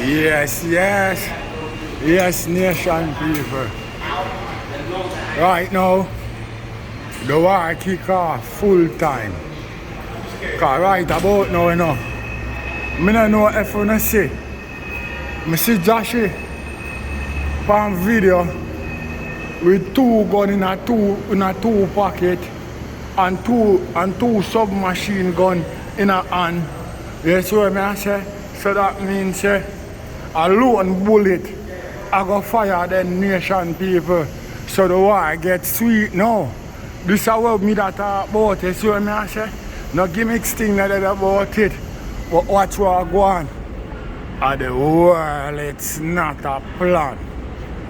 Yes, yes. Yes, nation people. Right now, the war kick off full time. Cause right about now, I don't know if you see. I see jahshii on video with two guns in a two pocket and two submachine gun in a hand. You see what I say? So that means a lone bullet I go fire the nation people. So the war gets sweet now. This is what me that talk about. You see what I say? No gimmicks thing that about it. But watch what go on. At the world, it's not a plan.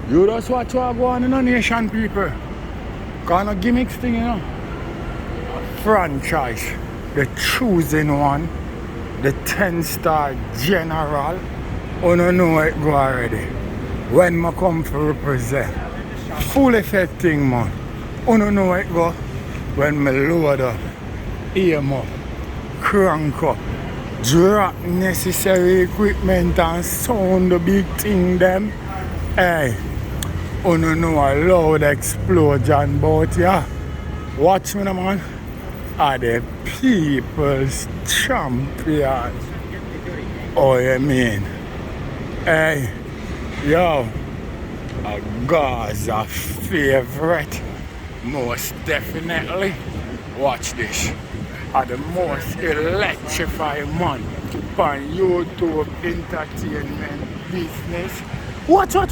You just watch what go on in the nation people. Cause no gimmicks thing, A franchise. The choosing one. The 10-star general. You don't know it go already. When I come to represent. Full effect thing, man. You don't know it go. When I load up. Aim up. Crank up. Drop necessary equipment and sound the big thing them. Hey, you don't know a loud explosion, but yeah. Watch me, man. Are the people's champion. Oh, you mean? Hey, yo, a Gaza favorite. Most definitely. Watch this. Are the most electrifying man on YouTube entertainment business. What? Your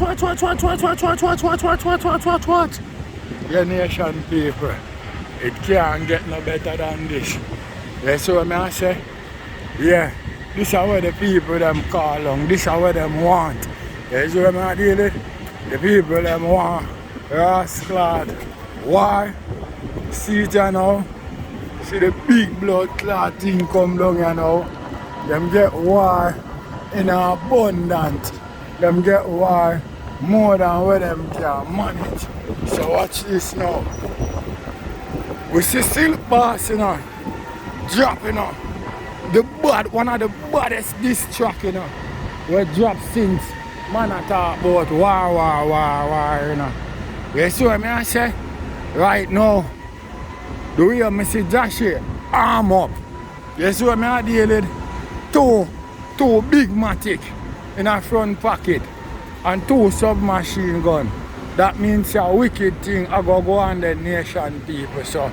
nation people, it can't get no better than this. You see what I say? Yeah, this is what the people them call on. This is what them want. You see what I deal with? The people them want rascal. Why? See it now. See the big blood clot thing come down here now. Them get war in abundance. Them get war more than what them can manage. So watch this now. We see Silkboss, dropping one of the baddest diss track, we drop since man I talk about war, You see what I say? Right now, the way I see jahshii arm up. You see what I deal with? Two big matic in a front pocket and two submachine gun. That means a wicked thing I go on the nation people. So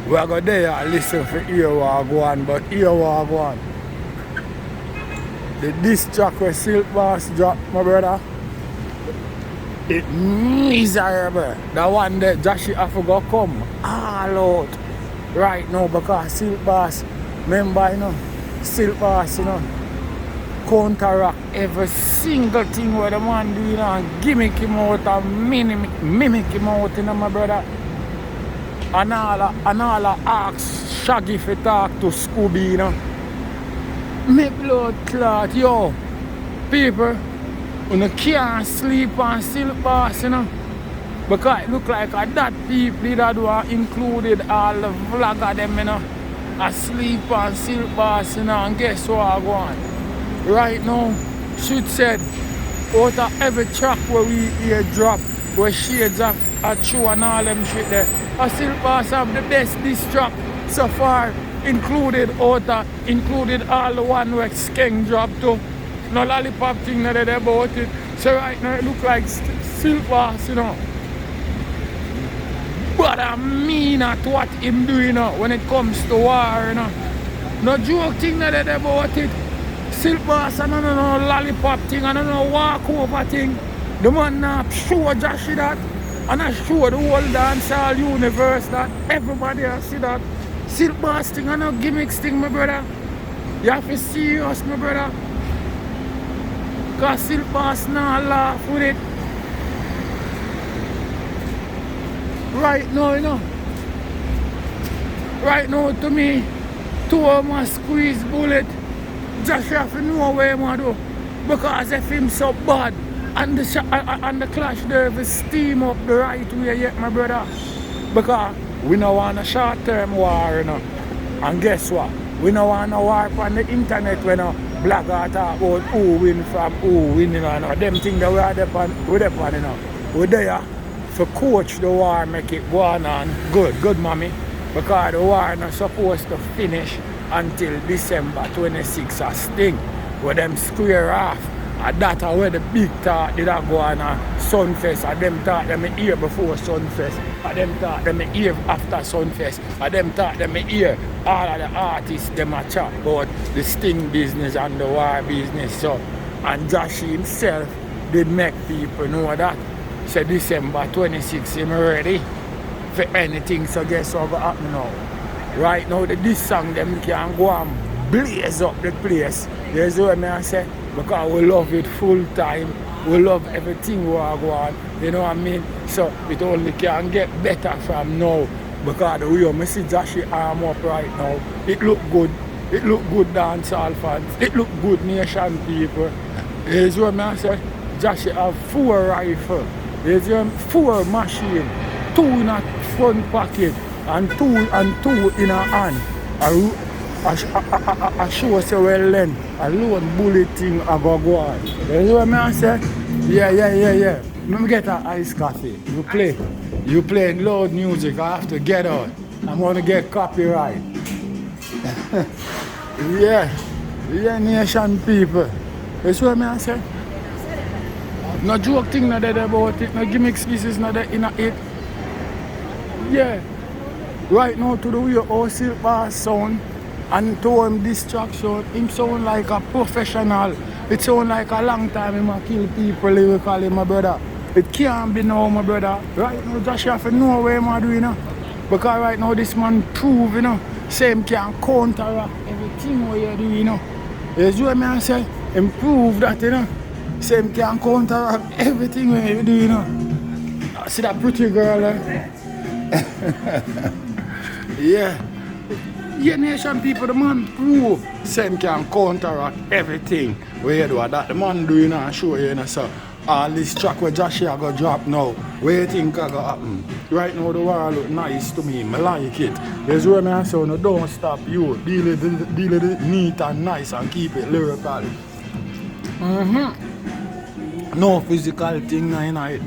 we are go there and listen for hear what go on, but hear what go on. The diss track where Silkboss drop, my brother. It miserable. The one that jahshii have to go come all out right now because Silkboss, remember, Silkboss, counteract every single thing where the man do, and gimmick him out and mimic him out, my brother. And all ask Shaggy for talk to Scooby, Me blood clot, yo. People, you can't sleep on Silkboss, because it look like that people that were included all the vlogger them, asleep on Silkboss, and guess what I go on? Right now, should said, out of every track where we hear drop, where shades of a true and all them shit there, a Silkboss have the best diss track so far, included all the one where Skeng dropped to. No lollipop thing that they about it. So right now it look like Silkboss, But I mean at what him doing, when it comes to war, No joke thing that they about it. Silkboss, I don't know lollipop thing, I don't know walk over thing. The man now show jahshii that, and I show the whole dancehall universe that everybody has see that. Silkboss thing, I know gimmicks thing, my brother. You have to see us, my brother. Because Silkboss now laugh with it. Right now, Right now, to me, two of my squeeze bullet. Jahshii have to know what he do. Because if him so bad, and the clash there, if steam up the right way yet, my brother. Because we don't want a short-term war, And guess what? We don't want no war on the internet, Black talk about who win from who win, you know. Them things that we are there on, you know. We're there to coach the war, make it go on good, mommy. Because the war not supposed to finish until December 26th as thing. Where them square off. And that's where the big talk did go on Sunfest. And them talk them hear before Sunfest. And them talk them hear after Sunfest. And them talk them hear all of the artists them a chat about the sting business and the war business. So, and jahshii himself did make people know that. So December 26th, him ready for anything. So guess what will happen now? Right now, this song them can go and blaze up the place. There's what I say. Because we love it full time. We love everything we are going. You know what I mean? So it only can get better from now. Because the way I see jahshii arm up right now, it look good. It look good dancehall fans. It look good nation people. Here's what I say. Jahshii have 4 rifles. There's 4 machine. 2 in a front pocket and 2 in a hand. I show say well then, a lone bullet thing I go on. You know what I say? Yeah. Let me get an iced coffee. You playing loud music, I have to get out. I'm gonna get copyright. yeah, nation people. That's what I say? No joke thing not there about it, no gimmick species not there in it. Yeah. Right now to the way how Silkboss sound. And to him distraction, him sound like a professional. It sound like a long time him a kill people, we call him my brother. It can't be now, my brother. Right now, jahshii have to know what him do, you know. Because right now, this man prove, you know, same can counteract everything what you do, you know. You see what I say? Him prove that, you know. Same can counteract everything what you do, you know. See that pretty girl, yeah. Yeah, nation people, the man prove same can counteract everything where you do that. The man doing and show you, you know, so all this track where jahshii are going to drop now, where you think are going to happen? Right now the war look nice to me, I like it. There's where I say, no, don't stop you, deal with it neat and nice and keep it lyrical. No physical thing in it.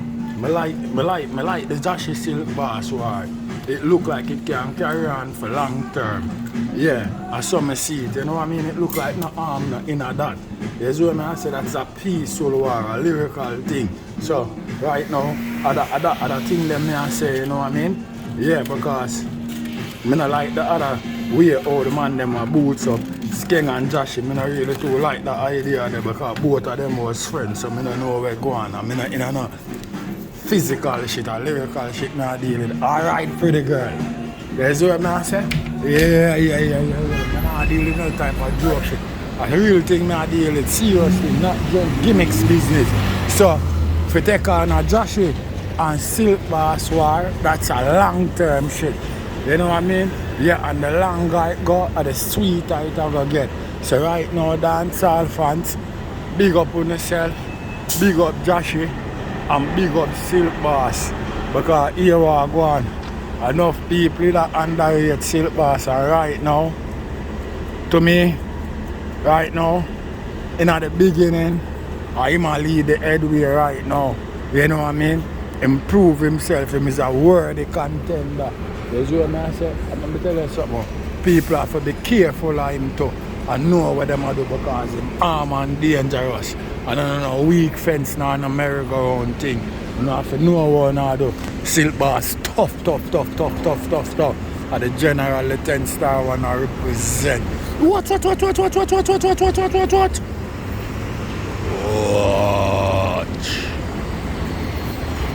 I like the jahshii Silkboss war. It look like it can carry on for long term. Yeah, I saw me see it, you know what I mean? It look like no harm no inner that. There's when I say that's a peaceful war, a lyrical thing. So right now, other thing them I say, you know what I mean? Yeah, because I don't like the other way how the man them are boots up. Skeng and jahshii, I don't really too like that idea there because both of them was friends, so I don't know where going. I mean, you know, physical shit or lyrical shit I deal with. Alright, pretty girl. That's what I say? Yeah. I don't deal with no type of joke shit. The real thing I deal with seriously, not just gimmicks business. So, if you take on a jahshii and Silkboss war, that's a long term shit. You know what I mean? Yeah, and the longer it go, the sweeter it will get. So right now, dancehall fans, big up on yourself, big up jahshii, and big up Silkboss. Because here we are going. Enough people that underrate Silkboss, and right now, to me, right now, in the beginning, I'm a lead the headway right now. You know what I mean? Improve himself, him is a worthy contender. You see what I say? I'm going to tell you something. People have to be careful of him too and know what them do because he's armed and dangerous. I don't know, weak fence now in a merry-go-round thing. You know, have to know what I do. Silkboss, tough. And the general, the 10-star one I represent. What?